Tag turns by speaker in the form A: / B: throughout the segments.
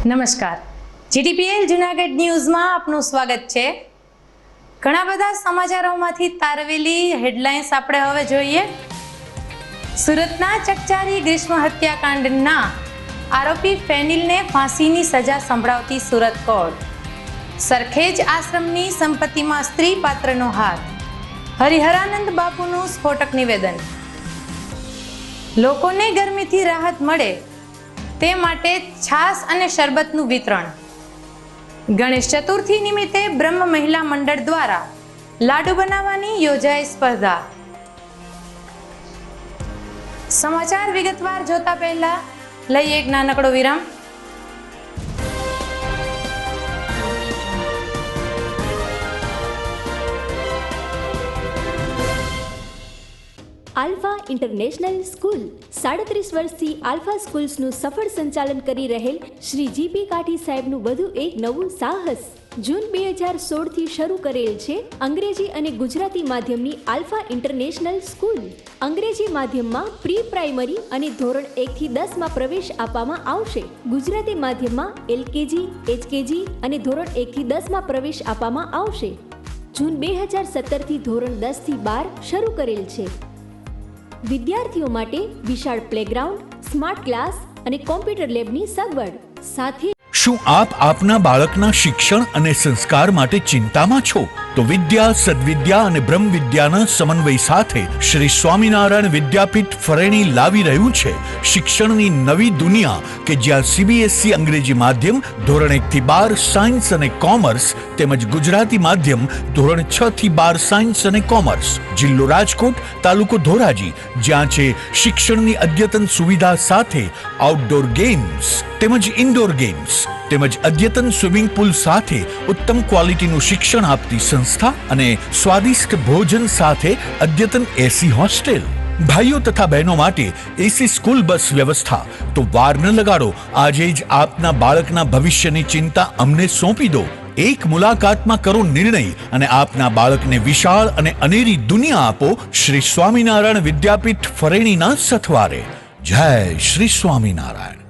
A: નમસ્કાર, જીટીપીએલ જૂનાગઢ ન્યૂઝમાં આપનું સ્વાગત છે। ઘણા બધા સમાચારોમાંથી તારવેલી હેડલાઇન્સ આપણે હવે જોઈએ। સુરતના ચકચારી ગ્રીષ્મ હત્યાકાંડના આરોપી ફેનિલને ફાંસીની સજા સંભળાવતી સુરત કોર્ટ। સરખેજ આશ્રમની સંપત્તિમાં સ્ત્રી પાત્રનો હાથ, હરિહરાનંદ બાપુનું સ્ફોટક નિવેદન। લોકોને ગરમીથી રાહત મળે તે માટે છાશ અને શરબતનું વિતરણ। ગણેશ ચતુર્થી નિમિત્તે બ્રહ્મ મહિલા મંડળ દ્વારા લાડુ બનાવવાની યોજાઈ સ્પર્ધા। સમાચાર વિગતવાર જોતા પહેલા લઈએ એક નાનકડો વિરામ।
B: આલ્ફા ઇન્ટરનેશનલ સ્કૂલ 37 વર્ષથી આલ્ફા સ્કૂલ્સનું સફળ સંચાલન કરી રહેલ શ્રી જીપી કાઠી સાહેબનું વધુ એક નવું સાહસ। જૂન 2016 થી શરૂ કરેલ છે અંગ્રેજી અને ગુજરાતી માધ્યમની આલ્ફા ઇન્ટરનેશનલ સ્કૂલ। અંગ્રેજી માધ્યમમાં પ્રી પ્રાઇમરી અને ધોરણ 1 થી 10 માં પ્રવેશ આપવામાં આવશે। ગુજરાતી માધ્યમમાં એલકેજી, એચકેજી અને ધોરણ 1 થી 10 માં પ્રવેશ આપવામાં આવશે। જૂન 2017 થી ધોરણ 10 થી 12 શરૂ કરેલ છે। વિદ્યાર્થીઓ માટે વિશાળ પ્લેગ્રાઉન્ડ, સ્માર્ટ ક્લાસ અને કોમ્પ્યુટર લેબની સગવડ સાથે।
C: શું આપ આપના બાળકના શિક્ષણ અને સંસ્કાર માટે ચિંતામાં છો? તો વિદ્યા, સદવિદ્યા અને બ્રહ્મ વિદ્યાના સમન્વય સાથે શ્રી સ્વામિનારાયણ વિદ્યાપીઠ ફરેણી લાવી રહ્યું છે શિક્ષણની નવી દુનિયા કે જ્યાં સીબીએસઈ અંગ્રેજી માધ્યમ ધોરણ 1 થી 12 સાયન્સ અને કોમર્સ તેમજ ગુજરાતી માધ્યમ ધોરણ 6 થી 12 સાયન્સ અને કોમર્સ। જિલ્લો રાજકોટ, તાલુકો ધોરાજી, જ્યાં છે શિક્ષણની અદ્યતન સુવિધા સાથે આઉટડોર ગેમ્સ તેમજ ઇન્ડોર ગેમ્સ તેમજ અદ્યતન સ્વિમિંગ પુલ સાથે ઉત્તમ ક્વોલિટીનું શિક્ષણ આપતી સંસ્થા અને સ્વાદિષ્ટ ભોજન સાથે અદ્યતન એસી હોસ્ટેલ। ભાઈઓ તથા બહેનો માટે એસી સ્કૂલ બસ વ્યવસ્થા। તો વાર ન લગાડો, આજે જ આપના બાળકના ભવિષ્યની ચિંતા અમને સોંપી દો। એક મુલાકાતમાં કરો નિર્ણય અને આપના બાળકને વિશાળ અને અનેરી દુનિયા આપો શ્રી સ્વામિનારાયણ વિદ્યાપીઠ ફરેણીના સથવારે। જય શ્રી સ્વામિનારાયણ।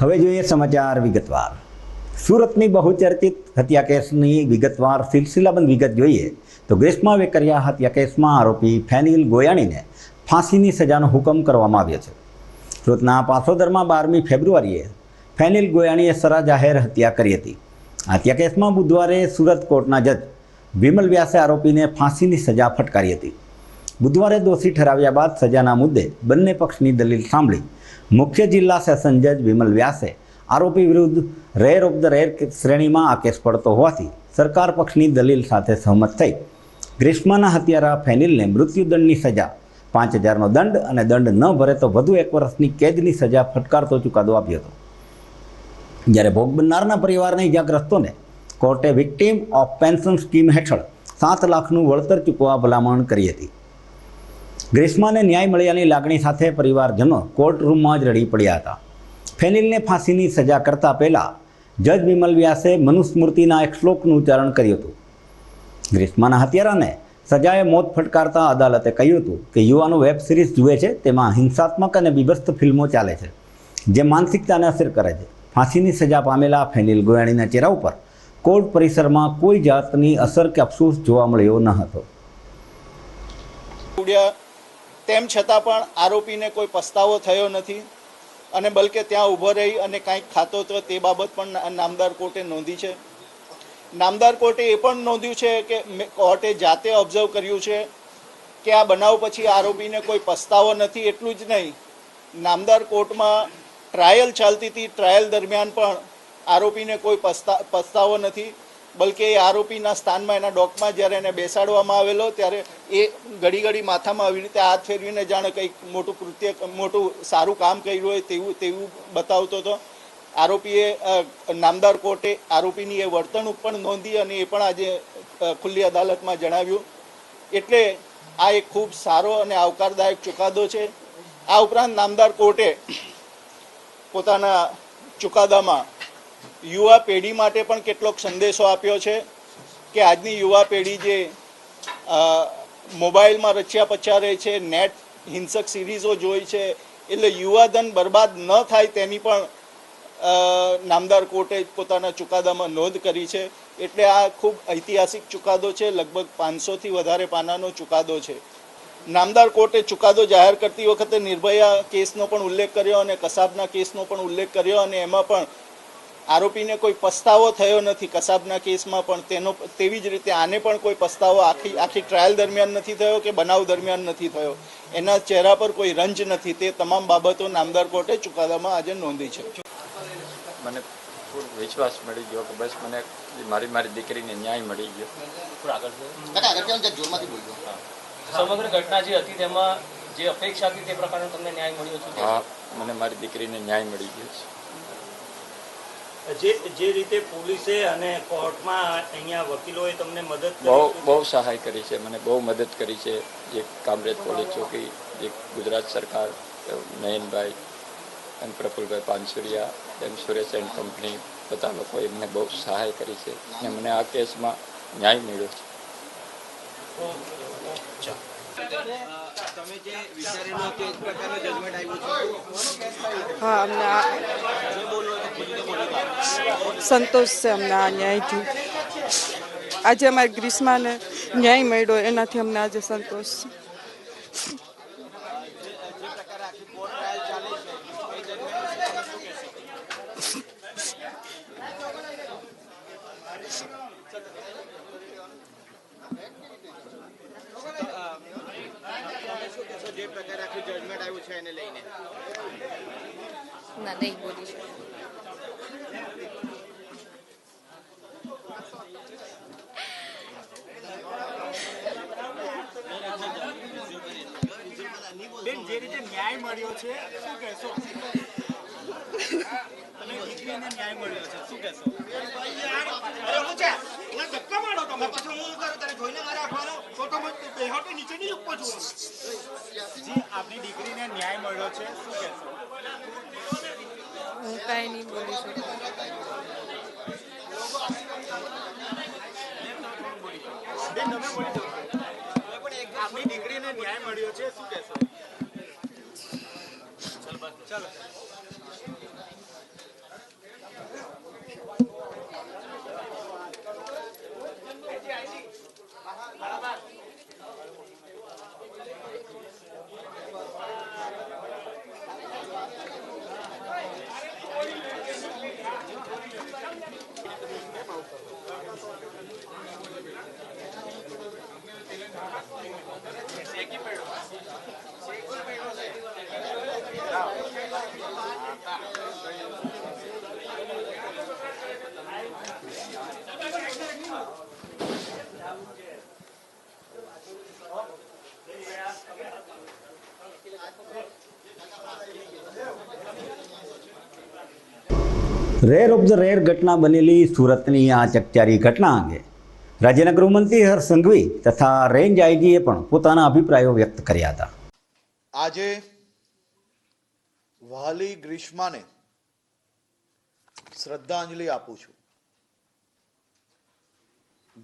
D: હવે જોઈએ સમાચાર વિગતવાર. સુરતની બહુચર્ચિત હત્યા કેસની વિગતવાર સિલસિલાબંધ વિગત જોઈએ તો ગ્રીષ્મા વેકરિયા હત્યા કેસમાં આરોપી ફેનિલ ગોયાણીને ફાંસીની સજાનો હુકમ કરવામાં આવ્યો છે. સુરતના પાસોદરમાં 12મી ફેબ્રુઆરીએ ફેનિલ ગોયાણીએ સરા જાહેર હત્યા કરી હતી. હત્યા કેસમાં બુધવારે સુરત કોર્ટના જજ વિમલ વ્યાસે આરોપીને ફાંસીની સજા ફટકારી હતી. બુધવારે દોષી ઠરાવ્યા બાદ સજાના મુદ્દે બંને પક્ષની દલીલ સાંભળી મુખ્ય જિલ્લા સેશન જજ વિમલ વ્યાસે આરોપી વિરુદ્ધ રેર ઓફ ધ રેર શ્રેણીમાં આ કેસ પડતો હોવાથી સરકાર પક્ષની દલીલ સાથે સહમત થઈ ગ્રીષ્માના હત્યારા ફેનિલને મૃત્યુદંડની સજા, 5,000નો દંડ અને દંડ ન ભરે તો વધુ 1 વર્ષની કેદની સજા ફટકારતો ચુકાદો આપ્યો હતો. જ્યારે ભોગ બનનારના પરિવારના ઇજાગ્રસ્તોને કોર્ટે વિક્ટીમ ઓફ પેન્શન સ્કીમ હેઠળ 7 લાખનું વળતર ચૂકવવા ભલામણ કરી હતી. ગ્રીષ્માને ન્યાય મળ્યાની લાગણી સાથે પરિવારજનો કોર્ટ રૂમમાં જ રડી પડ્યા હતા. ફેનિલને ફાંસીની સજા કરતા પહેલાં જજ વિમલ વ્યાસે મનુસ્મૃતિના એક શ્લોકનું ઉચ્ચારણ કર્યું હતું. ગ્રીષ્માના હત્યારાને સજાએ મોત ફટકારતા અદાલતે કહ્યું હતું કે યુવાનો વેબ સિરીઝ જુએ છે તેમાં હિંસાત્મક અને બીભત્સ ફિલ્મો ચાલે છે જે માનસિકતાને અસર કરે છે. ફાંસીની સજા પામેલા ફેનિલ ગોયાણીના ચહેરા ઉપર કોર્ટ પરિસરમાં કોઈ જાતની અસર કે અફસોસ જોવા મળ્યો ન હતો.
E: તેમ છતાં પણ આરોપીને કોઈ પસ્તાવો થયો નથી અને બલકે ત્યાં ઊભો રહી અને કંઈક ખાતો તો તે બાબત પણ નામદાર કોર્ટે નોંધી છે. નામદાર કોર્ટે એ પણ નોંધ્યું છે કે કોર્ટે જાતે ઓબ્ઝર્વ કર્યું છે કે આ બનાવ પછી આરોપીને કોઈ પસ્તાવો નથી. એટલું જ નહીં, નામદાર કોર્ટમાં ટ્રાયલ ચાલતી હતી, ટ્રાયલ દરમિયાન પણ આરોપીને કોઈ પસ્તાવો નથી, બલકે એ આરોપીના સ્થાનમાં એના ડોકમાં જ્યારે એને બેસાડવામાં આવેલો ત્યારે એ ઘડી માથામાં આવી રીતે હાથ ફેરવીને જાણે કંઈક મોટું સારું કામ કર્યું હોય તેવું બતાવતો હતો. આરોપીએ નામદાર કોર્ટે આરોપીની એ વર્તણૂક પણ નોંધી અને એ પણ આજે ખુલ્લી અદાલતમાં જણાવ્યું. એટલે આ એક ખૂબ સારો અને આવકારદાયક ચુકાદો છે. આ ઉપરાંત નામદાર કોર્ટે પોતાના ચુકાદામાં યુવા પેઢી માટે પણ કેટલોક સંદેશો આપ્યો છે કે આજની યુવા પેઢી જે મોબાઈલમાં રચ્યા પચ્યા રહે છે, નેટ હિંસક સિરીઝો જોઈ છે, એટલે યુવાધન બરબાદ ન થાય તેની પણ નામદાર કોર્ટે પોતાના ચુકાદામાં નોંધ કરી છે. એટલે આ ખૂબ ઐતિહાસિક ચુકાદો છે. લગભગ 500થી વધારે પાનાનો ચુકાદો છે. નામદાર કોર્ટે ચુકાદો જાહેર કરતી વખતે નિર્ભયા કેસનો પણ ઉલ્લેખ કર્યો અને કસાબના કેસનો પણ ઉલ્લેખ કર્યો અને એમાં પણ આરોપીને કોઈ પસ્તાવો થયો નથી. કસાબના કેસમાં પણ તેવી જ રીતે આને પણ કોઈ પસ્તાવો આખી ટ્રાયલ દરમિયાન નથી થયો કે બનાવ દરમિયાન નથી થયો. એના ચહેરા પર કોઈ રંજ નથી. તે તમામ બાબતો નામદાર કોર્ટે ચુકાદામાં આજે નોંધી છે.
F: મને પૂરો વિશ્વાસ મળી ગયો કે બસ મને મારી દીકરીને ન્યાય મળી ગયો.
G: સમગ્ર ઘટના જે હતી તેમાં જે અપેક્ષા હતી તે પ્રકારનો તમને ન્યાય મળ્યો છે?
F: હા, મને મારી દીકરીને ન્યાય મળી ગયો છે.
H: જે રીતે પોલીસે અને કોર્ટમાં અહીંયા વકીલોએ તમને મદદ
F: બહુ સહાય કરી છે, મને બહુ મદદ કરી છે. જે કામરેજ પોલીસ ચોકી, જે ગુજરાત સરકાર, નયનભાઈ એમ પ્રફુલભાઈ પાનસુરિયા એમ સુરેશ એન્ડ કંપની, બધા લોકોએ મને બહુ સહાય કરી છે અને મને આ કેસમાં ન્યાય મળ્યો છે.
I: હા, અમને સંતોષ છે. અમને આ ન્યાયથી આજે અમારી ગ્રીષ્માને ન્યાય મળ્યો એનાથી અમને આજે સંતોષ છે.
J: ના, નહીં બોલી શકું.
H: બેન, જે રીતે ન્યાય મળ્યો છે શું કહેશો? તમે દીકરીને ન્યાય મળ્યો છે શું કહેશો? આપની દીકરીને ન્યાય મળ્યો છે શું કહેશો?
J: હું કાંઈ નહીં બોલી શકું.
H: બેન, તમે બોલી શકો. આપની દીકરીને ન્યાય મળ્યો છે શું કહેશો? ચાલો.
D: રેર ઓફ ધ રેર ઘટના બનેલી સુરતની આ ચકચારી ઘટના અંગે રાજ્યના ગૃહમંત્રી હર્ષ સંઘવી તથા રેન્જ આઈજીએ પણ પોતાના અભિપ્રાયો વ્યક્ત કર્યા હતા.
E: આજે વહાલી ગ્રીષ્માને શ્રદ્ધાંજલિ આપું છું.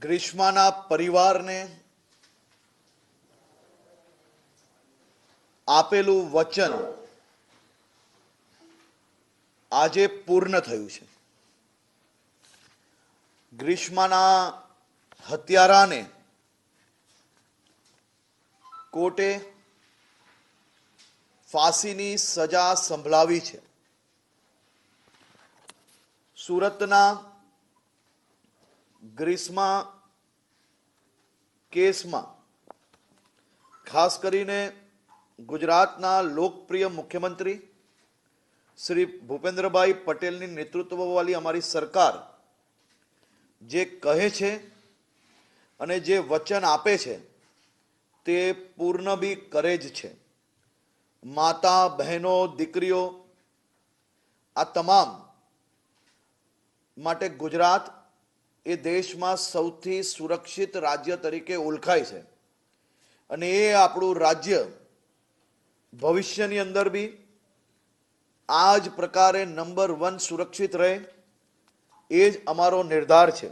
E: ગ્રીષ્માના પરિવારને આપેલું વચન આજે પૂર્ણ થયું છે. ગ્રીષ્માના હત્યારાને કોર્ટે ફાંસીની સજા સંભળાવી છે. સુરતના ગ્રીષ્મા કેસમાં ખાસ કરીને ગુજરાતના લોકપ્રિય મુખ્યમંત્રી શ્રી ભૂપેન્દ્રભાઈ પટેલની નેતૃત્વવાળી અમારી સરકાર જે કહે છે અને જે વચન આપે છે તે પૂર્ણ બી કરે જ છે. માતા, બહેનો, દીકરીઓ આ તમામ માટે ગુજરાત એ દેશમાં સૌથી સુરક્ષિત રાજ્ય તરીકે ઓળખાય છે અને એ આપણું રાજ્ય ભવિષ્યની અંદર બી આ જ પ્રકારે નંબર 1 સુરક્ષિત રહે એ જ અમારો નિર્ધાર છે.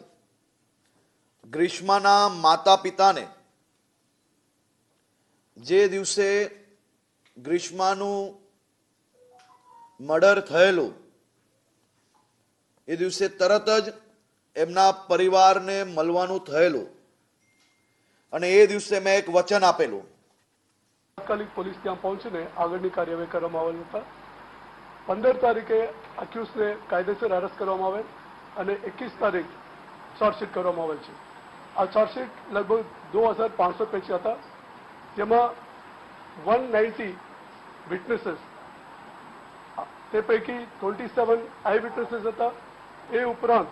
E: ગ્રીષ્માના માતા પિતાને જે દિવસે ગ્રીષ્માનું મર્ડર થયેલું એ દિવસે તરત જ એમના પરિવારને મળવાનું થયેલું અને એ દિવસે મેં એક વચન આપેલું.
K: તાત્કાલિક પોલીસ ત્યાં પહોંચીને આગળની કાર્યવાહી કરવામાં આવેલ હતા. 15 તારીખે અક્યુઝને કાયદેસર અરેસ્ટ કરવામાં આવેલ અને 21 તારીખ ચાર્જશીટ કરવામાં આવેલ છે. આ ચાર્જશીટ લગભગ 2500 પેજ હતા, જેમાં 190 વિટનેસીસ, તે પૈકી 27 આઈ વિટનેસીસ હતા. એ ઉપરાંત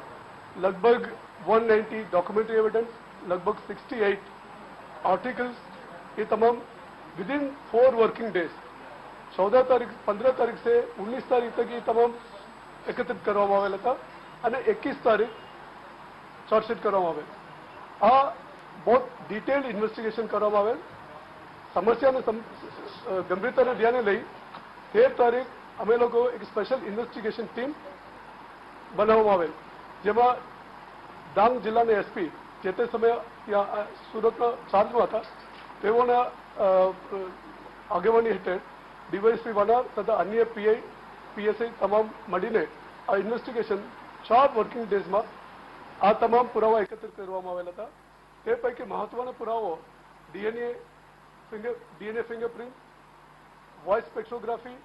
K: લગભગ 190 ડોક્યુમેન્ટરી એવિડન્સ, લગભગ 68 આર્ટિકલ્સ, એ તમામ વિધિન 4 વર્કિંગ ડેઝ 14 તારીખ 15 તારીખ से 19 तारीख तक ये तमाम एकत्रित કરવામાં આવેલ હતા અને 21 તારીખ ચાર્જશીટ કરવામાં આવેલ. આ બહુ ડિટેલ ઇન્વેસ્ટિગેશન કરવામાં આવેલ. સમસ્યાને ગંભીરતાને ધ્યાને લઈ 13 તારીખ અમે લોકો એક સ્પેશિયલ ઇન્વેસ્ટિગેશન ટીમ બનાવવામાં આવેલ, જેમાં ડાંગ જિલ્લાના એસપી જે તે સમયે ત્યાં સુરતના ચાર્જમાં હતા તેઓના આગેવાની હેઠળ ડીવાયએસપી વાના તથા અન્ય પીઆઈ પીએસઆઈ તમામ મળીને આ ઇન્વેસ્ટિગેશન 4 વર્કિંગ ડેઝમાં આ તમામ પુરાવા એકત્રિત કરવામાં આવેલા હતા. તે પૈકી મહત્વના પુરાવો DNA fingerprint, voice spectrography,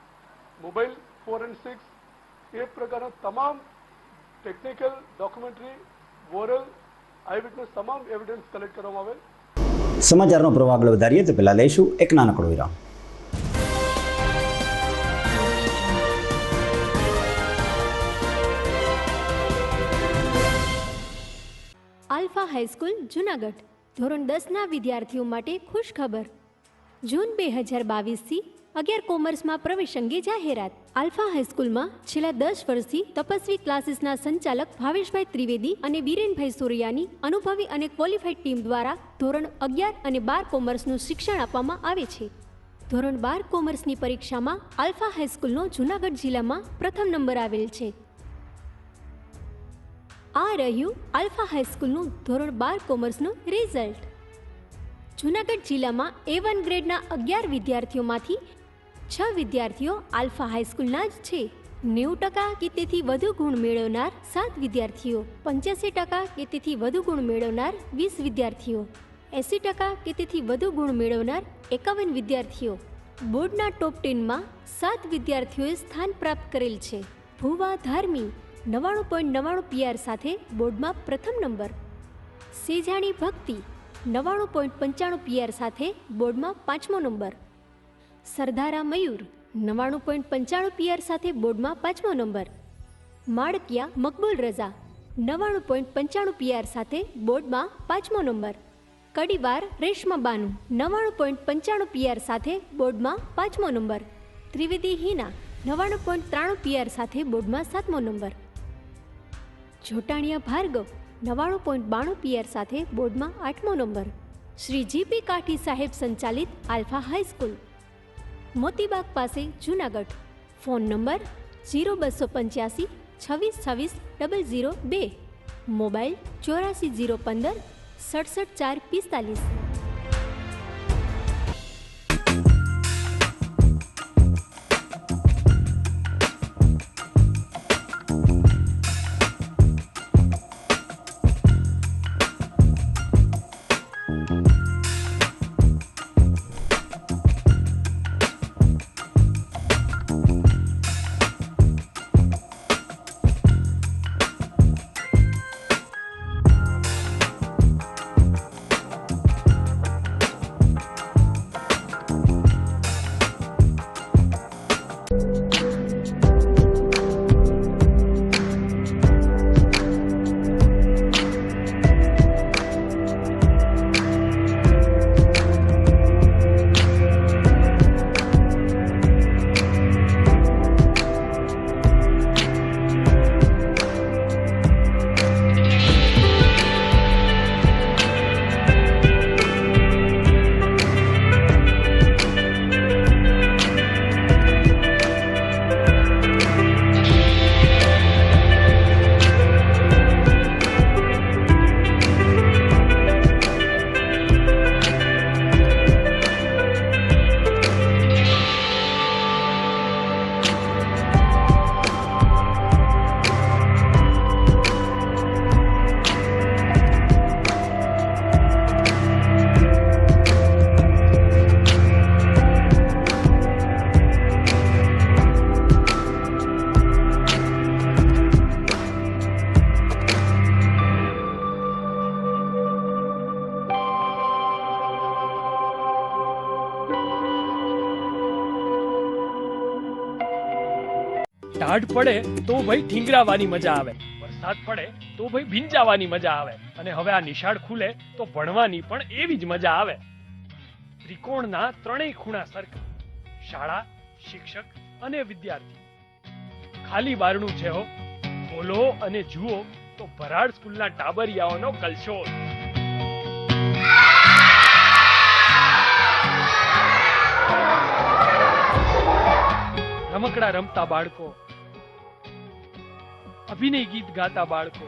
K: mobile forensics, એ પ્રકારના તમામ technical, documentary, oral, eye witness તમામ એવિડન્સ કલેક્ટ કરવામાં આવેલ.
D: સમાચારનો પ્રવાહ આગળ વધારીએ તો પહેલા લઈશું એક નાનકડો વિરામ.
B: આલ્ફા હાઈસ્કૂલ જુનાગઢ ધોરણ 10ના વિદ્યાર્થીઓ માટે ખુશ ખબર. જૂન 2022થી 11 કોમર્સમાં પ્રવેશ અંગે જાહેરાત. આલ્ફા હાઈસ્કૂલમાં છેલ્લા 10 વર્ષથી તપસ્વી ક્લાસીસના સંચાલક ભાવેશભાઈ ત્રિવેદી અને બીરેનભાઈ સોરિયાની અનુભવી અને ક્વોલિફાઈડ ટીમ દ્વારા ધોરણ 11 અને 12 કોમર્સનું શિક્ષણ આપવામાં આવે છે. ધોરણ 12 કોમર્સની પરીક્ષામાં આલ્ફા હાઈસ્કૂલનો જુનાગઢ જિલ્લામાં પ્રથમ નંબર આવેલ છે. આ રહ્યું આલ્ફા હાઈસ્કૂલનું ધોરણ 12 કોમર્સનું રિઝલ્ટ. જૂનાગઢ જિલ્લામાં A1 ગ્રેડના 11 વિદ્યાર્થીઓમાંથી 6 વિદ્યાર્થીઓ આલ્ફા હાઈસ્કૂલના જ છે. 90% કે તેથી વધુ ગુણ મેળવનાર 7 વિદ્યાર્થીઓ, 85% કે તેથી વધુ ગુણ મેળવનાર 20 વિદ્યાર્થીઓ, 80% કે તેથી વધુ ગુણ મેળવનાર 51 વિદ્યાર્થીઓ. બોર્ડના ટોપ 10માં 7 વિદ્યાર્થીઓએ સ્થાન પ્રાપ્ત કરેલ છે. ભુવા ધાર્મી 99.99 PR સાથે બોર્ડમાં પ્રથમ નંબર. સેજાણી ભક્તિ 99.95 PR સાથે બોર્ડમાં 5મો નંબર. સરદારા મયુર 99.95 PR સાથે બોર્ડમાં 5મો નંબર. માળકિયા મકબૂલ રઝા 99.95 PR સાથે બોર્ડમાં 5મો નંબર. કડીવાર રેશમા બાનુ 99.95 PR સાથે બોર્ડમાં 5મો નંબર. ત્રિવેદી હિના 99.93 PR સાથે બોર્ડમાં 7મો નંબર. જોટાણીયા ભાર્ગવ 99.92 પીઆર સાથે બોર્ડમાં 8મો નંબર. શ્રી જીપી કાઠી સાહેબ સંચાલિત આલ્ફા હાઈસ્કૂલ, મોતીબાગ પાસે, જૂનાગઢ. Phone number 0285 26 26 002. મોબાઈલ 84 015 67 4 45.
L: ટાઢ પડે તો ભાઈ ઠીંગરાવાની મજા આવે, વરસાદ પડે તો ભાઈ ભીંજાવાની મજા આવે, અને હવે આ નિશાળ ખુલે તો ભણવાની પણ એવી જ મજા આવે. ત્રિકોણના ત્રણેય ખૂણા સરખા, શાળા, શિક્ષક અને વિદ્યાર્થી. ખાલી બારણું છે હો, ખોલો અને જુઓ તો ભરાડ સ્કૂલના ટાબરિયાઓનો કલશોલ. રમકડા રમતા બાળકો, અભિનય ગીત ગાતા બાળકો,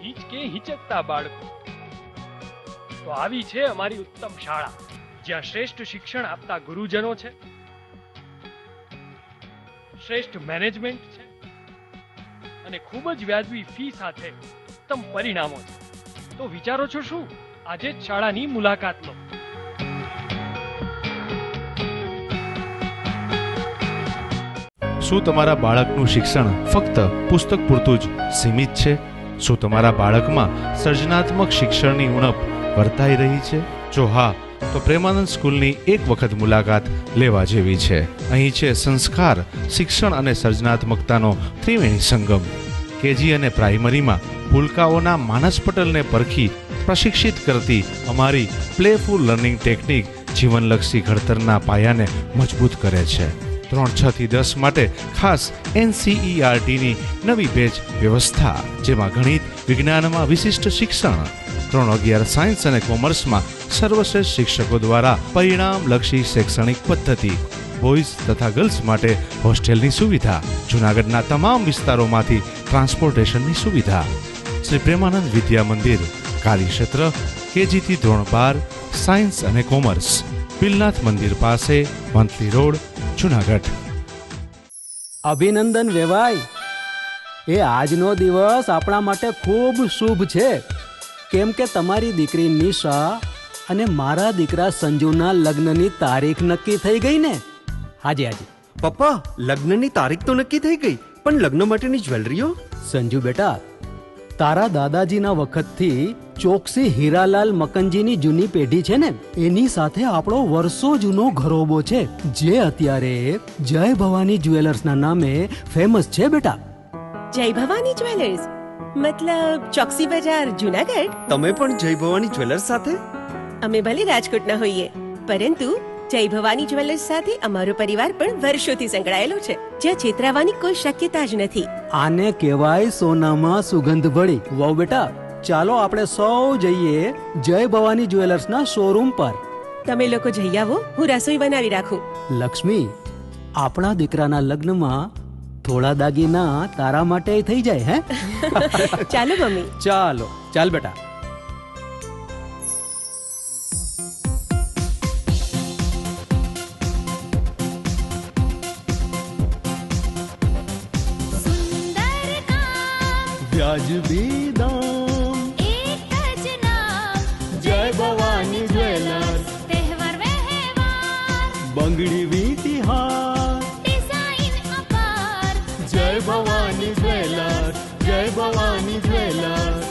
L: હિંચકે હિંચકતા બાળકો. તો આવી છે અમારી ઉત્તમ શાળા, જ્યાં શ્રેષ્ઠ શિક્ષણ આપતા ગુરુજનો છે, શ્રેષ્ઠ મેનેજમેન્ટ છે અને ખૂબ જ વ્યાજબી ફી સાથે ઉત્તમ પરિણામો છે. તો વિચારો છો શું? આજે જ શાળાની મુલાકાત લો.
M: શું તમારા બાળકનું શિક્ષણ ફક્ત પુસ્તક પૂરતું જ સીમિત છે? શું તમારા બાળકમાં સર્જનાત્મક શિક્ષણની ઉણપ વર્તાઈ રહી છે? જો હા, તો પ્રેમાનંદ સ્કૂલની એક વખત મુલાકાત લેવા જેવી છે. અહીં છે સંસ્કાર, શિક્ષણ અને સર્જનાત્મકતાનો ત્રિવેણી સંગમ. કેજી અને પ્રાઇમરીમાં ભૂલકાઓના માનસ પટલને પરખી પ્રશિક્ષિત કરતી અમારી પ્લેફુલ લર્નિંગ ટેકનિક જીવનલક્ષી ઘડતરના પાયાને મજબૂત કરે છે. 3, 6 થી 10 માટે ખાસ NCERTની નવી બેચ વ્યવસ્થા, જેમાં ગણિત, વિજ્ઞાનમાં વિશિષ્ટ શિક્ષણ, 3, 11 સાયન્સ અને કોમર્સમાં સર્વશ્રેષ્ઠ શિક્ષકો દ્વારા પરિણામલક્ષી શૈક્ષણિક પદ્ધતિ, બોયઝ તથા ગર્લ્સ માટે હોસ્ટેલની સુવિધા, જૂનાગઢના તમામ વિસ્તારોમાંથી ટ્રાન્સપોર્ટેશનની સુવિધા. શ્રી પ્રેમાનંદ વિદ્યા મંદિર, કાર્યક્ષેત્ર KG થી ધોરણ 12, સાયન્સ અને કોમર્સ, પિલનાથ મંદિર પાસે, મંથલી રોડ, જૂનાગઢ.
N: અભિનંદન વેવાઈ, એ આજનો દિવસ આપણા માટે ખૂબ શુભ છે, કેમ કે તમારી દીકરી નિશા અને મારા દીકરા સંજુના લગ્નની તારીખ નક્કી થઈ ગઈ ને. હાજી હાજી
O: પપ્પા, લગ્નની તારીખ તો નક્કી થઈ ગઈ, પણ લગ્ન માટેની જ્વેલરીઓ?
N: સંજુ બેટા, તારા દાદાજીના વખતથી ચોકસી હીરાલાલ મકનજીની જૂની પેઢી છે ને, એની સાથે આપણો વર્ષો જૂનો ઘરોબો છે, જે અત્યારે જય ભવાની જ્વેલર્સના નામે ફેમસ છે બેટા.
P: જય ભવાની જ્વેલર્સ મતલબ ચોકસી બજાર, જૂનાગઢ?
O: તમે પણ જય ભવાની જ્વેલર્સ સાથે?
P: અમે ભલે રાજકોટના હોઈએ, પરંતુ જય ભવાની જ્વેલર્સ સાથે અમારો પરિવાર પણ વર્ષોથી સંકળાયેલો છે, જ્યાં છેતરાવાની કોઈ શક્યતા જ નથી.
N: આને કહેવાય સોનામાં સુગંધ ભળી. વાવ બેટા, ચાલો આપણે સૌ જઈએ જય ભવાની જ્વેલર્સના શોરૂમ પર.
P: તમે લોકો જઈ આવો, હું રસોઈ બનાવી રાખું.
N: લક્ષ્મી, આપણા દીકરાના લગ્નમાં થોડા દાગીના તારા માટે થઈ જાય હે?
P: ચાલો મમ્મી.
N: ચાલો ચાલ બેટા. વ્યાજબી દામ,
Q: એક જ નામ,
N: જય ભવાની જ્વેલર્સ.
Q: તહેવાર વ્યવહાર,
N: બંગડી વીટી હાર,
Q: ડિઝાઇન અપાર,
N: જય ભવાની જ્વેલર્સ, જય ભવાની જ્વેલર્સ.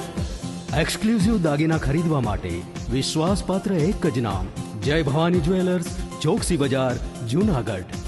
N: એક્સક્લુઝિવ દાગીના ખરીદવા માટે વિશ્વાસપાત્ર એક જ નામ, જય ભવાની જ્વેલર્સ, ચોકસી બજાર, જૂનાગઢ.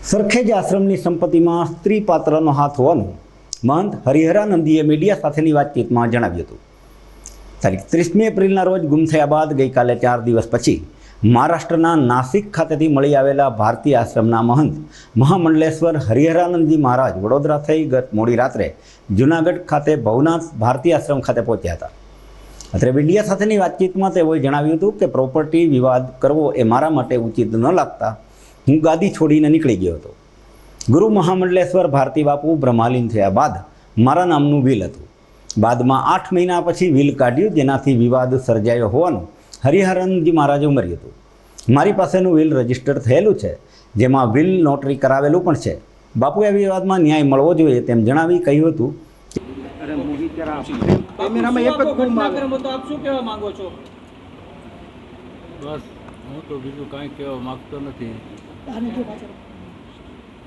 D: સરખેજ આશ્રમની સંપત્તિમાં સ્ત્રી પાત્રનો હાથ હોવાનું મહંત હરિહરાનંદીએ મીડિયા સાથેની વાતચીતમાં જણાવ્યું હતું. તારીખ 30મી એપ્રિલના રોજ ગુમ થયા બાદ ગઈકાલે 4 દિવસ પછી મહારાષ્ટ્રના નાસિક ખાતેથી મળી આવેલા ભારતીય આશ્રમના મહંત મહામંડલેશ્વર હરિહરાનંદજી મહારાજ વડોદરા થઈ ગત મોડી રાત્રે જૂનાગઢ ખાતે ભવનાથ ભારતીય આશ્રમ ખાતે પહોંચ્યા હતા. અત્રે મીડિયા સાથેની વાતચીતમાં તેઓએ જણાવ્યું હતું કે પ્રોપર્ટી વિવાદ કરવો એ મારા માટે ઉચિત ન લાગતા હું ગાદી છોડીને નીકળી ગયો હતો. ગુરુ મહામંડલેશ્વર ભારતી બાપુ બ્રહ્માલીન થયા બાદ મારા નામનું વિલ હતું. બાદમાં 8 મહિના પછી વિલ કાઢ્યું, જેનાથી વિવાદ સર્જાયો હોવાનું હરિહરાનંદજી મહારાજે ઉમેર્યું હતું. મારી પાસેનું વિલ રજીસ્ટર થયેલું છે, જેમાં વિલ નોટરી કરાવેલું પણ છે. બાપુએ વિવાદમાં ન્યાય મળવો જોઈએ તેમ જણાવી કહ્યું હતું.
R: બસ હું તો બીજું કાંઈ કહેવા માગતો નથી.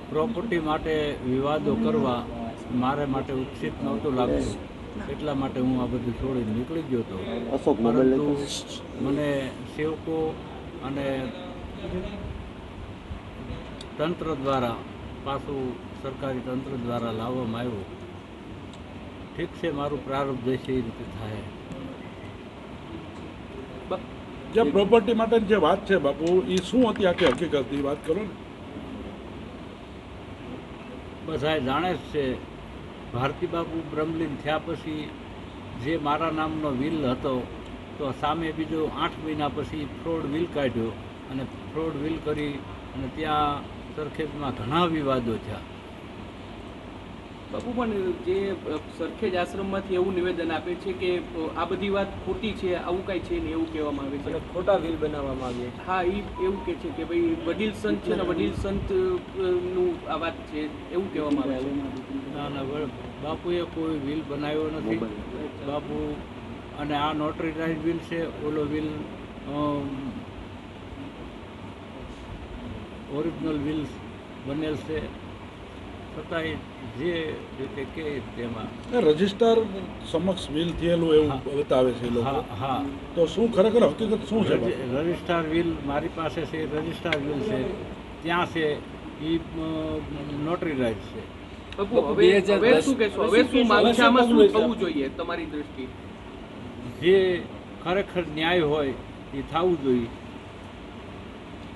R: પ્રોપર્ટી માટે વિવાદો કરવા મારે માટે ઉચિત નહોતું લાગતું, એટલા માટે હું આ બધું છોડીને નીકળી ગયો હતો. પરંતુ મને સેવકો અને તંત્ર દ્વારા પાછું સરકારી તંત્ર દ્વારા લાવવામાં આવ્યું. ઠીક છે, મારું પ્રારંભ જશે એ રીતે થાય.
S: જે પ્રોપર્ટી માટેની જે વાત છે બાપુ, એ શું હતી આખી હકીકતની વાત કરો ને.
R: બસ આ જાણે જ છે. ભારતી બાપુ બ્રહ્મલીન થયા પછી જે મારા નામનો વિલ હતો, તો સામે બીજો 8 મહિના પછી ફ્રોડ વિલ કાઢ્યો અને ફ્રોડ વિલ કરી અને ત્યાં સરખેજમાં ઘણા વિવાદો થયા.
G: બાપુ પણ જે સરખેજ આશ્રમમાંથી એવું નિવેદન આપે છે કે આ બધી વાત ખોટી છે, આવું કાંઈ છે ને એવું કહેવામાં આવે છે, ખોટા વિલ બનાવવામાં આવે. હા, એ એવું કહે છે કે ભાઈ વડીલ સંત છે ને વડીલ સંતનું આ વાત છે એવું કહેવામાં આવે છે.
R: ના ના, બાપુએ કોઈ વિલ બનાવ્યો નથી. બાપુ અને આ નોટરીટાઇઝ વિલ છે, ઓલો વિલ ઓરિજિનલ વિલ બનેલ છે, છતાંય જે રીતે કે તેમાં
S: રજિસ્ટર સમક્ષ વિલ થયેલું એવું બતાવે છે લોકો.
R: હા,
S: તો શું ખરેખર હકીકત શું છે?
R: રજિસ્ટર વિલ મારી પાસે છે, રજિસ્ટર વિલ છે ત્યાં છે, એ નોટરીરાઇઝ છે.
G: હવે શું કહેશો? હવે શું માંગ છે? આમાં શું થવું જોઈએ તમારી દ્રષ્ટિએ?
R: જે ખરેખર ન્યાય હોય એ થવું જોઈએ.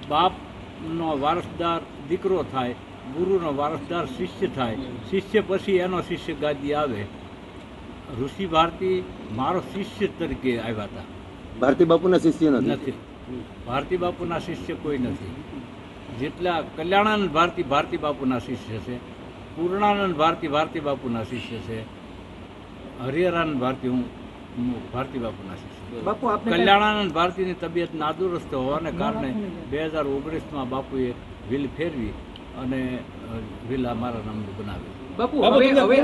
R: બાપનો વારસદાર દીકરો થાય, ગુરુનો વારસદાર શિષ્ય થાય, શિષ્ય પછી એનો શિષ્ય ગાદી આવે. ઋષિ ભારતી મારો શિષ્ય તરીકે આવ્યા હતા.
T: ભારતી બાપુના શિષ્ય
R: નથી. ભારતી બાપુના શિષ્ય કોઈ નથી. જેટલા કલ્યાણાનંદ ભારતી ભારતી બાપુના શિષ્ય છે, પૂર્ણાનંદ ભારતી ભારતી બાપુના શિષ્ય છે, હરિહરાનંદ ભારતી હું ભારતી બાપુના શિષ્ય. કલ્યાણાનંદ ભારતીની તબિયત નાદુરસ્ત હોવાને કારણે 2019માં બાપુએ વિલ ફેરવી અને વિલ અમારા નામનું બનાવ્યું.
G: બાપુ હવે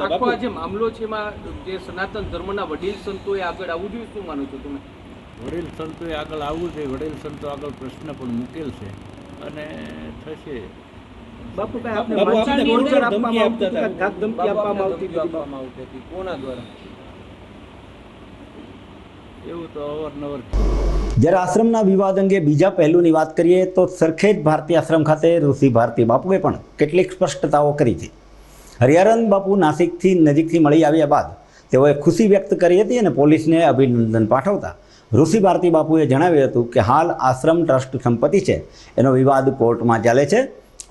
G: આખો આ જે મામલો છે એમાં જે સનાતન ધર્મના વડીલ સંતોએ આગળ આવવું જોઈએ, શું માનો છો તમે?
R: વડીલ સંતોએ આગળ આવવું જોઈએ. વડીલ સંતો આગળ પ્રશ્ન પણ મૂકેલ છે અને થશે.
G: બાપુ કોના દ્વારા
R: એવું તો અવારનવાર.
D: જ્યારે આશ્રમના વિવાદ અંગે બીજા પહેલુની વાત કરીએ તો સરખેજ ભારતી આશ્રમ ખાતે ઋષિ ભારતી બાપુએ પણ કેટલીક સ્પષ્ટતાઓ કરી છે. હરિહરાનંદ બાપુ નાસિકથી નજીકથી મળી આવ્યા બાદ તેઓએ ખુશી વ્યક્ત કરી હતી અને પોલીસને અભિનંદન પાઠવતા ઋષિ ભારતી બાપુએ જણાવ્યું હતું કે હાલ આશ્રમ ટ્રસ્ટ સંપત્તિ છે, એનો વિવાદ કોર્ટમાં ચાલે છે.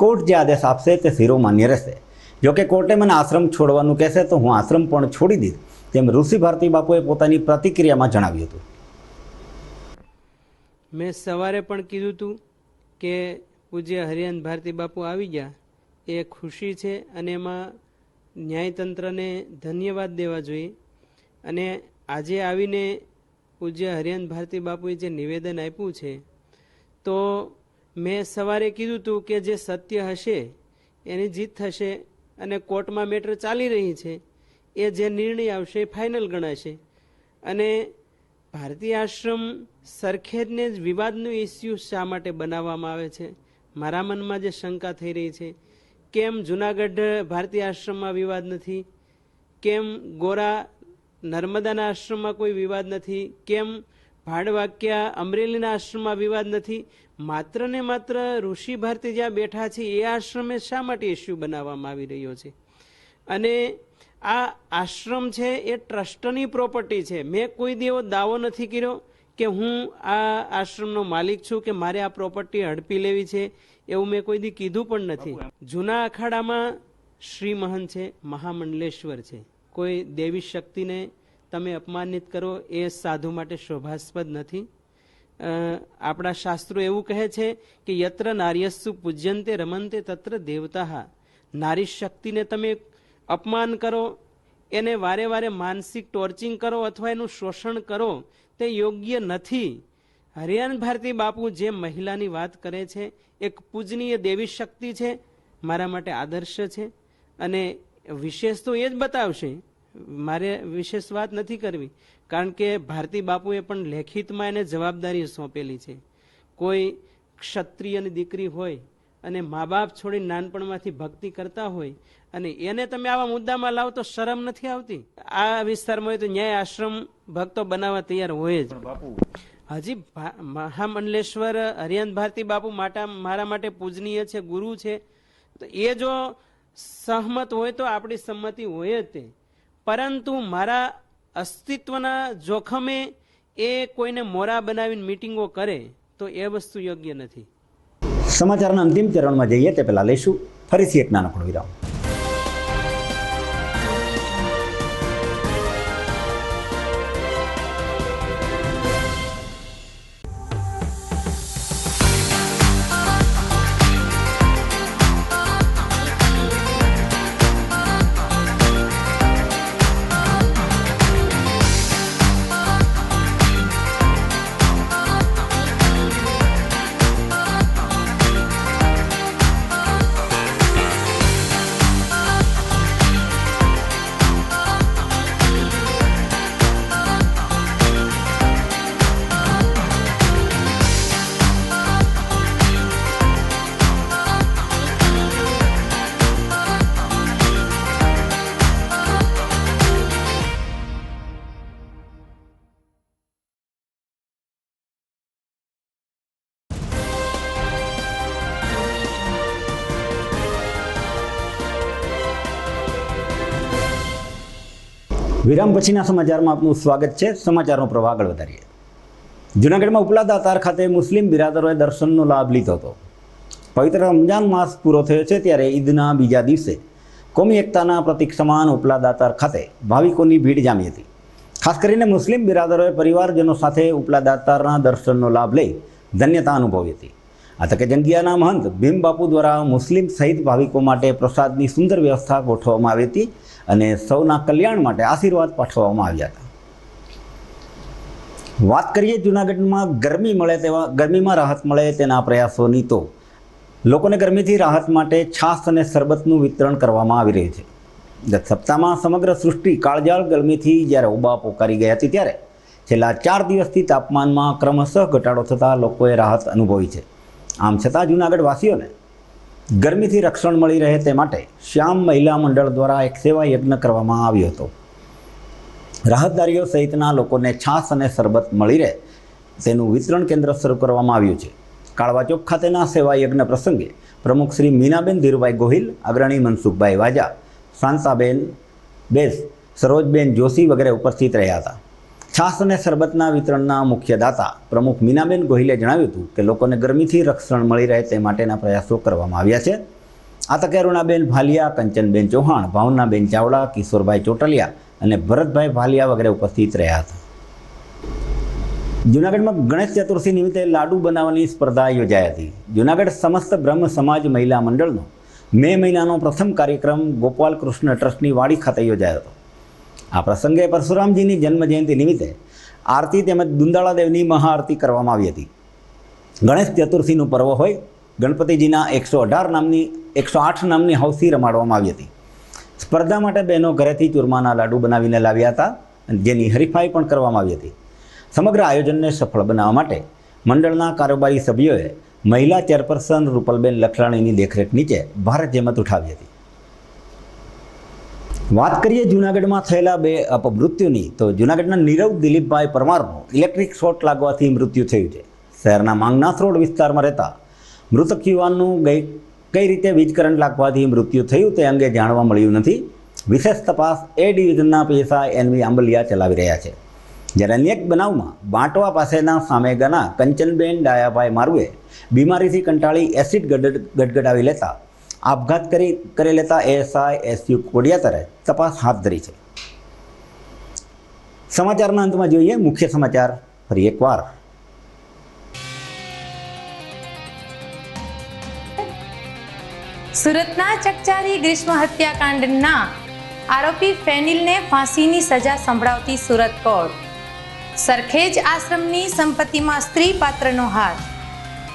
D: કોર્ટ જે આદેશ આપશે તે શિરોમાન્ય રહેશે. જોકે કોર્ટે મને આશ્રમ છોડવાનું કહેશે તો હું આશ્રમ પણ છોડી દઈશ, તેમ ઋષિ ભારતી બાપુએ પોતાની પ્રતિક્રિયામાં જણાવ્યું હતું.
U: મેં સવારે પણ કીધું હતું કે પૂજ્ય હરિહરાનંદ ભારતી બાપુ આવી ગયા એ ખુશી છે અને એમાં ન્યાયતંત્રને ધન્યવાદ દેવા જોઈએ. અને આજે આવીને પૂજ્ય હરિહરાનંદ ભારતી બાપુએ જે નિવેદન આપ્યું છે તો મેં સવારે કીધું હતું કે જે સત્ય હશે એની જીત થશે અને કોર્ટમાં મેટર ચાલી રહી છે, એ જે નિર્ણય આવશે એ ફાઇનલ ગણાશે. અને ભારતીય આશ્રમ સરખેજને જ વિવાદનું ઇસ્યુ શા માટે બનાવવામાં આવે છે? મારા મનમાં જે શંકા થઈ રહી છે, કેમ જુનાગઢ ભારતીય આશ્રમમાં વિવાદ નથી, કેમ ગોરા નર્મદાના આશ્રમમાં કોઈ વિવાદ નથી, કેમ ભાડવાક્યા અમરેલીના આશ્રમમાં વિવાદ નથી? માત્ર ને માત્ર ઋષિ ભારતી જ્યાં બેઠા છે એ આશ્રમે શા માટે ઇસ્યુ બનાવવામાં આવી રહ્યો છે? અને આ આશ્રમ છે એ ટ્રસ્ટની પ્રોપર્ટી છે. મેં કોઈ દેવો દાવો નથી કર્યો કે હું આ આશ્રમનો માલિક છું કે મારે આ પ્રોપર્ટી હડપી લેવી છે, એવું મેં કોઈ દી કીધું પણ નથી. જૂના અખાડામાં શ્રી મહંત છે, મહામંડલેશ્વર છે. કોઈ દેવી શક્તિને તમે અપમાનિત કરો એ સાધુ માટે શોભાસ્પદ નથી. આપણા શાસ્ત્રો એવું કહે છે કે યત્ર નાર્યસ્સુ પૂજ્યંતે રમંતે તત્ર દેવતા. નારી શક્તિને તમે અપમાન કરો, એને વારે વારે માનસિક ટોર્ચિંગ કરો અથવા એનું શોષણ કરો તે યોગ્ય નથી. હરિહરાનંદ ભારતી બાપુ જે મહિલાની વાત કરે છે એક પૂજનીય દેવી શક્તિ છે, મારા માટે આદર્શ છે અને વિશેષ તો એ જ બતાવશે. મારે વિશેષ વાત નથી કરવી કારણ કે ભારતી બાપુએ પણ લેખિતમાં એને જવાબદારી સોંપેલી છે. કોઈ ક્ષત્રિયની દીકરી હોય અને મા બાપ છોડી નાનપણમાંથી ભક્તિ કરતા હોય અને એને તમે આવા મુદ્દામાં લાવો તો શરમ નથી આવતી? આ વિસ્તારમાં હોય તો ન્યાય આશ્રમ ભક્તો બનાવવા તૈયાર હોય જ. હજી મહામંડલેશ્વર હરિહરાનંદ ભારતી બાપુ મારા માટે પૂજનીય છે, ગુરુ છે. તો એ જો સહમત હોય તો આપણી સંમતિ હોય જ તે. પરંતુ મારા અસ્તિત્વના જોખમે એ કોઈને મોરા બનાવીને મીટિંગો કરે તો એ વસ્તુ યોગ્ય નથી.
D: સમાચારના અંતિમ ચરણમાં જઈએ તે પહેલાં લઈશું ફરીથી એક નાનકડો વિરામ. વિરામ પછીના સમાચારમાં આપનું સ્વાગત છે. સમાચારનો પ્રવાહ આગળ વધારીએ. જૂનાગઢમાં ઉપલા દાતાર ખાતે મુસ્લિમ બિરાદરોએ દર્શનનો લાભ લીધો હતો. પવિત્ર રમજાન માસ પૂરો થયો છે ત્યારે ઈદના બીજા દિવસે કોમી એકતાના પ્રતીક સમાન ઉપલા દાતાર ખાતે ભાવિકોની ભીડ જામી હતી. ખાસ કરીને મુસ્લિમ બિરાદરોએ પરિવારજનો સાથે ઉપલા દાતારના દર્શનનો લાભ લઈ ધન્યતા અનુભવી હતી. આ તકે જંગિયાના મહંત ભીમ બાપુ દ્વારા મુસ્લિમ સહિત ભાવિકો માટે પ્રસાદની સુંદર વ્યવસ્થા ગોઠવવામાં આવી હતી અને સૌના કલ્યાણ માટે આશીર્વાદ પાઠવવામાં આવ્યા હતા. વાત કરીએ જૂનાગઢમાં ગરમીમાં રાહત મળે તેના પ્રયાસોની, તો લોકોને ગરમીથી રાહત માટે છાશ અને શરબતનું વિતરણ કરવામાં આવી રહ્યું છે. ગત સપ્તાહમાં સમગ્ર સૃષ્ટિ કાળજાળ ગરમીથી જ્યારે ઉબા પોકારી ગઈ હતી ત્યારે છેલ્લા 4 દિવસથી તાપમાનમાં ક્રમશઃ ઘટાડો થતાં લોકોએ રાહત અનુભવી છે. આમ છતાં જૂનાગઢ વાસીઓને ગરમીથી રક્ષણ મળી રહે તે માટે શ્યામ મહિલા મંડળ દ્વારા એક સેવા યજ્ઞ કરવામાં આવ્યો હતો. રાહતદારીઓ સહિતના લોકોને છાશ અને શરબત મળી રહે તેનું વિતરણ કેન્દ્ર શરૂ કરવામાં આવ્યું છે. કાળવા ચોક ખાતેના સેવા યજ્ઞ પ્રસંગે પ્રમુખ શ્રી મીનાબેન ધીરુભાઈ ગોહિલ, અગ્રણી મનસુખભાઈ વાજા, શાંતાબેન બેસ, સરોજબેન જોશી વગેરે ઉપસ્થિત રહ્યા હતા. છાશ અને શરબતના વિતરણના મુખ્ય દાતા પ્રમુખ મીનાબેન ગોહિલે જણાવ્યું હતું કે લોકોને ગરમીથી રક્ષણ મળી રહે તે માટેના પ્રયાસો કરવામાં આવ્યા છે. આ તકે અરુણાબેન ભાલિયા, કંચનબેન ચૌહાણ, ભાવનાબેન ચાવડા, કિશોરભાઈ ચોટલિયા અને ભરતભાઈ ભાલિયા વગેરે ઉપસ્થિત રહ્યા હતા. જૂનાગઢમાં ગણેશ ચતુર્થી નિમિત્તે લાડુ બનાવવાની સ્પર્ધા યોજાઈ હતી. જૂનાગઢ સમસ્ત બ્રહ્મ સમાજ મહિલા મંડળનો મે મહિનાનો પ્રથમ કાર્યક્રમ ગોપાલ કૃષ્ણ ટ્રસ્ટની વાડી ખાતે યોજાયો હતો. આ પ્રસંગે પરશુરામજીની જન્મજયંતિ નિમિત્તે આરતી તેમજ દુંદાળા દેવની મહાઆરતી કરવામાં આવી હતી. ગણેશ ચતુર્થીનું પર્વ હોય ગણપતિજીના 108 નામની હૌસી રમાડવામાં આવી હતી. સ્પર્ધા માટે બહેનો ઘરેથી ચૂરમાના લાડુ બનાવીને લાવ્યા હતા, જેની હરીફાઈ પણ કરવામાં આવી હતી. સમગ્ર આયોજનને સફળ બનાવવા માટે મંડળના કારોબારી સભ્યોએ મહિલા ચેરપર્સન રૂપલબેન લખલાણીની દેખરેખ નીચે ભારે જહેમત ઉઠાવી હતી. વાત કરીએ જૂનાગઢમાં થયેલા 2 અપમૃત્યુની, તો જૂનાગઢના નીરવ દિલીપભાઈ પરમારનું ઇલેક્ટ્રિક શોર્ટ લાગવાથી મૃત્યુ થયું છે. શહેરના માંગનાથ રોડ વિસ્તારમાં રહેતા મૃતક યુવાનનું કઈ રીતે વીજ કરંટ લાગવાથી મૃત્યુ થયું તે અંગે જાણવા મળ્યું નથી. વિશેષ તપાસ એ ડિવિઝનના પીએસઆઈ એનવી આંબલિયા ચલાવી રહ્યા છે. જ્યારે અન્ય એક બનાવમાં બાંટવા પાસેના સામેગાના કંચનબેન ડાયાભાઈ મારુએ બીમારીથી કંટાળી એસિડ ગટગટાવી લેતા આપઘાત કરી લેતા એએસઆઈ એસયુ કોડિયાતરે તપાસ હાથ ધરી છે. સમાચારના અંતમાં જોઈએ મુખ્ય સમાચાર ફરી એકવાર.
A: સુરતના ચકચારી ગ્રીષ્મ હત્યાકાંડના આરોપી ફેનિલને ફાંસીની સજા સંભળાવતી સુરત કોર્ટ. સરખેજ આશ્રમની સંપત્તિમાં સ્ત્રી પાત્રનો હાથ.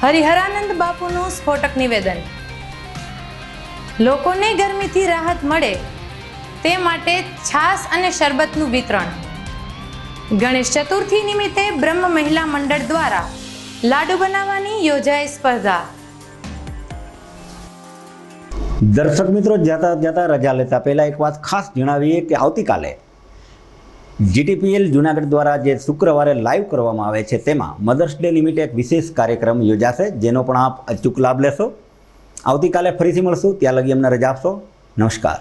A: હરિહરાનંદ બાપુનું સ્ફોટક નિવેદન. લોકોને ગરમીથી રાહત મળે તે માટે છાશ અને શરબતનું વિતરણ. ગણેશ ચતુર્થી નિમિત્તે બ્રહ્મ મહિલા મંડળ દ્વારા લાડુ બનાવવાની યોજાઈ સ્પર્ધા.
D: દર્શક મિત્રો, જતા રજા લેતા પહેલાં એક વાત ખાસ જણાવીએ કે આવતીકાલે જીટીપીએલ જૂનાગઢ દ્વારા જે શુક્રવારે લાઈવ કરવામાં આવે છે તેમાં મધર્સ ડે નિમિત્તે એક વિશેષ કાર્યક્રમ યોજાશે, જેનો પણ આપ અચૂક લાભ લેશો. આવતીકાલે ફરીથી મળશું. ત્યાં લગી અમને રજા આપશો. નમસ્કાર.